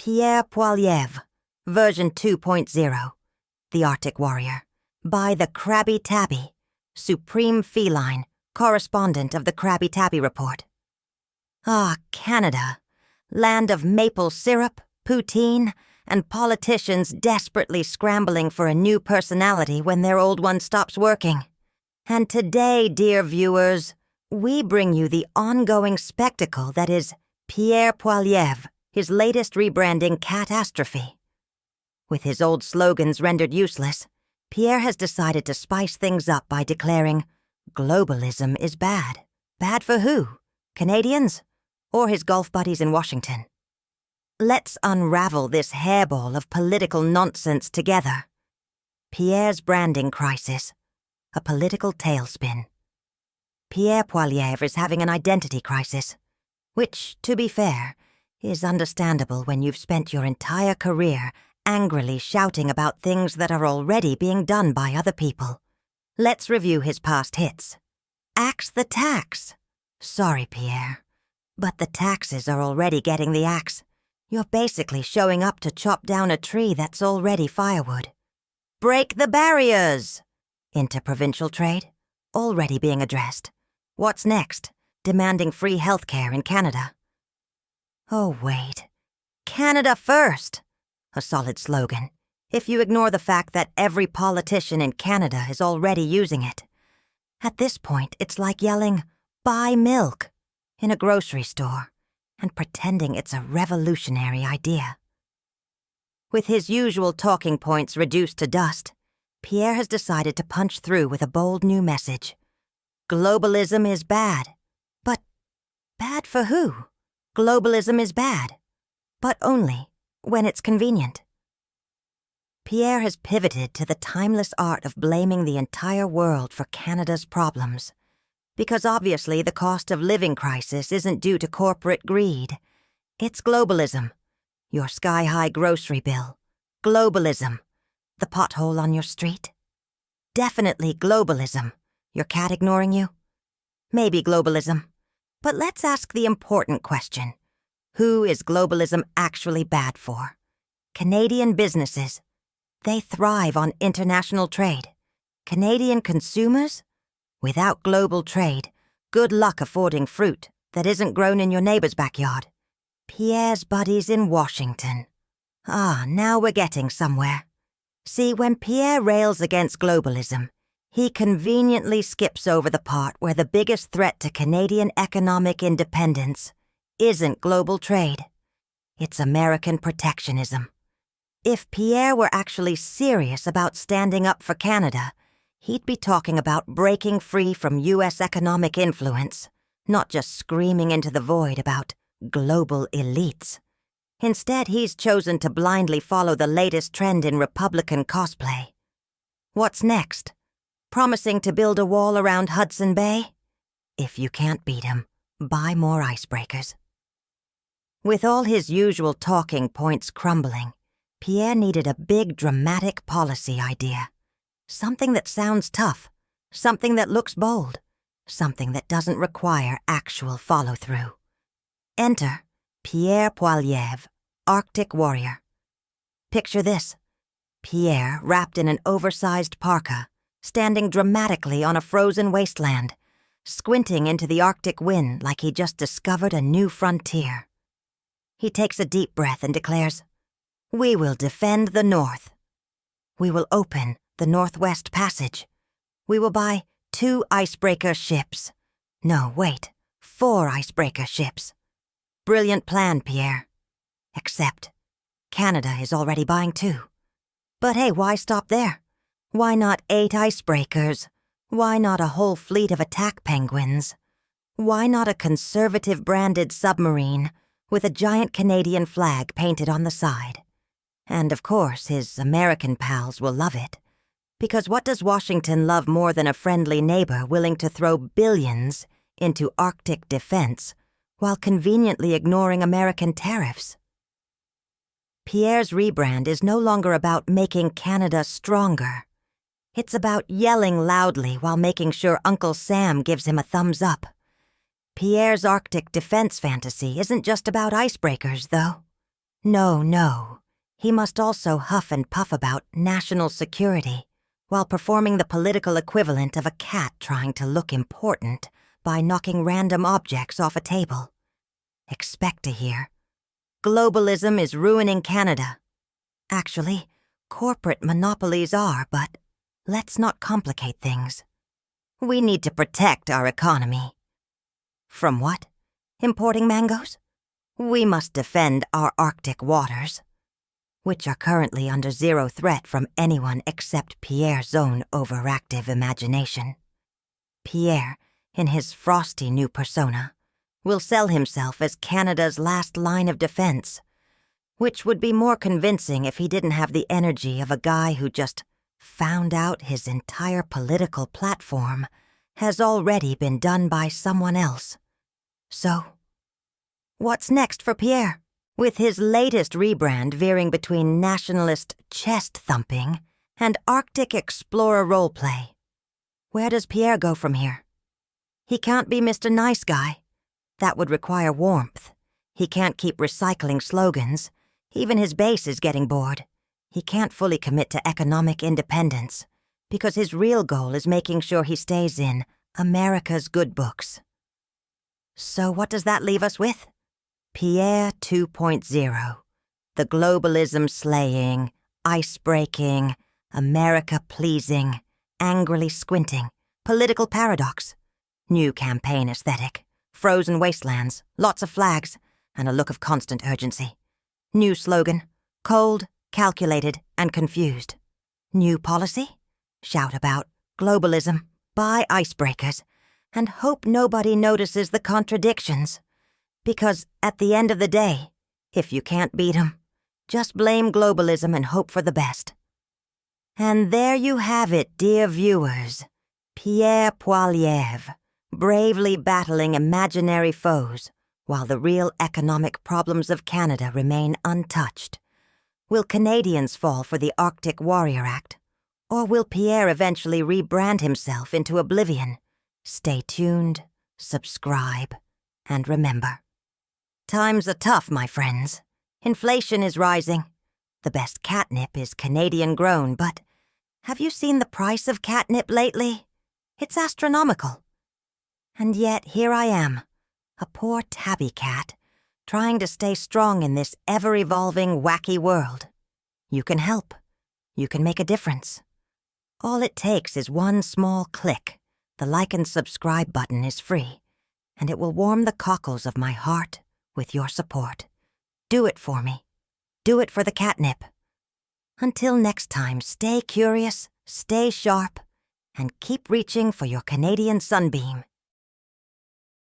Pierre Poilievre, version 2.0, the Arctic Warrior, by the Crabby Tabby, supreme feline, correspondent of the Crabby Tabby report. Ah, Canada, land of maple syrup, poutine, and politicians desperately scrambling for a new personality when their old one stops working. And today, dear viewers, we bring you the ongoing spectacle that is Pierre Poilievre, his latest rebranding catastrophe. With his old slogans rendered useless, Pierre has decided to spice things up by declaring, globalism is bad. Bad for who? Canadians? Or his golf buddies in Washington? Let's unravel this hairball of political nonsense together. Pierre's branding crisis, a political tailspin. Pierre Poilievre is having an identity crisis, which, to be fair, is understandable when you've spent your entire career angrily shouting about things that are already being done by other people. Let's review his past hits. Axe the tax. Sorry, Pierre, but the taxes are already getting the axe. You're basically showing up to chop down a tree that's already firewood. Break the barriers. Interprovincial trade, already being addressed. What's next? Demanding free healthcare in Canada. Oh, wait. Canada first. A solid slogan, if you ignore the fact that every politician in Canada is already using it. At this point, it's like yelling, "Buy milk," in a grocery store, and pretending it's a revolutionary idea. With his usual talking points reduced to dust, Pierre has decided to punch through with a bold new message. Globalism is bad. But bad for who? Globalism is bad. But only when it's convenient. Pierre has pivoted to the timeless art of blaming the entire world for Canada's problems. Because obviously the cost of living crisis isn't due to corporate greed. It's globalism. Your sky-high grocery bill. Globalism. The pothole on your street. Definitely globalism. Your cat ignoring you? Maybe globalism. But let's ask the important question. Who is globalism actually bad for? Canadian businesses. They thrive on international trade. Canadian consumers? Without global trade, good luck affording fruit that isn't grown in your neighbor's backyard. Pierre's buddies in Washington. Ah, now we're getting somewhere. See, when Pierre rails against globalism, he conveniently skips over the part where the biggest threat to Canadian economic independence isn't global trade. It's American protectionism. If Pierre were actually serious about standing up for Canada, he'd be talking about breaking free from U.S. economic influence, not just screaming into the void about global elites. Instead, he's chosen to blindly follow the latest trend in Republican cosplay. What's next? Promising to build a wall around Hudson Bay? If you can't beat him, buy more icebreakers. With all his usual talking points crumbling, Pierre needed a big dramatic policy idea. Something that sounds tough, something that looks bold, something that doesn't require actual follow-through. Enter Pierre Poilievre, Arctic Warrior. Picture this. Pierre, wrapped in an oversized parka, standing dramatically on a frozen wasteland, squinting into the Arctic wind like he just discovered a new frontier. He takes a deep breath and declares, "We will defend the North. We will open the Northwest Passage. We will buy 2 icebreaker ships. No, wait, 4 icebreaker ships. Brilliant plan, Pierre. Except Canada is already buying 2. But hey, why stop there? Why not 8 icebreakers? Why not a whole fleet of attack penguins? Why not a conservative-branded submarine with a giant Canadian flag painted on the side? And of course, his American pals will love it. Because what does Washington love more than a friendly neighbor willing to throw billions into Arctic defense while conveniently ignoring American tariffs? Pierre's rebrand is no longer about making Canada stronger. It's about yelling loudly while making sure Uncle Sam gives him a thumbs up. Pierre's Arctic defense fantasy isn't just about icebreakers, though. No. He must also huff and puff about national security while performing the political equivalent of a cat trying to look important by knocking random objects off a table. Expect to hear, "Globalism is ruining Canada." Actually, corporate monopolies are, but let's not complicate things. We need to protect our economy. From what? Importing mangoes? We must defend our Arctic waters, which are currently under zero threat from anyone except Pierre's own overactive imagination. Pierre, in his frosty new persona, will sell himself as Canada's last line of defense, which would be more convincing if he didn't have the energy of a guy who just found out his entire political platform has already been done by someone else. So, what's next for Pierre? With his latest rebrand veering between nationalist chest-thumping and Arctic explorer roleplay, where does Pierre go from here? He can't be Mr. Nice Guy. That would require warmth. He can't keep recycling slogans. Even his base is getting bored. He can't fully commit to economic independence because his real goal is making sure he stays in America's good books. So what does that leave us with? Pierre 2.0, the globalism-slaying, ice-breaking, America-pleasing, angrily squinting, political paradox, new campaign aesthetic, frozen wastelands, lots of flags, and a look of constant urgency. New slogan, cold, calculated, and confused. New policy? Shout about globalism, buy icebreakers, and hope nobody notices the contradictions. Because at the end of the day, if you can't beat 'em, just blame globalism and hope for the best. And there you have it, dear viewers. Pierre Poilievre, bravely battling imaginary foes, while the real economic problems of Canada remain untouched. Will Canadians fall for the Arctic Warrior Act? Or will Pierre eventually rebrand himself into oblivion? Stay tuned, subscribe, and remember. Times are tough, my friends. Inflation is rising. The best catnip is Canadian-grown, but have you seen the price of catnip lately? It's astronomical. And yet here I am, a poor tabby cat, trying to stay strong in this ever-evolving, wacky world. You can help. You can make a difference. All it takes is one small click. The like and subscribe button is free, and it will warm the cockles of my heart with your support. Do it for me. Do it for the catnip. Until next time, stay curious, stay sharp, and keep reaching for your Canadian sunbeam.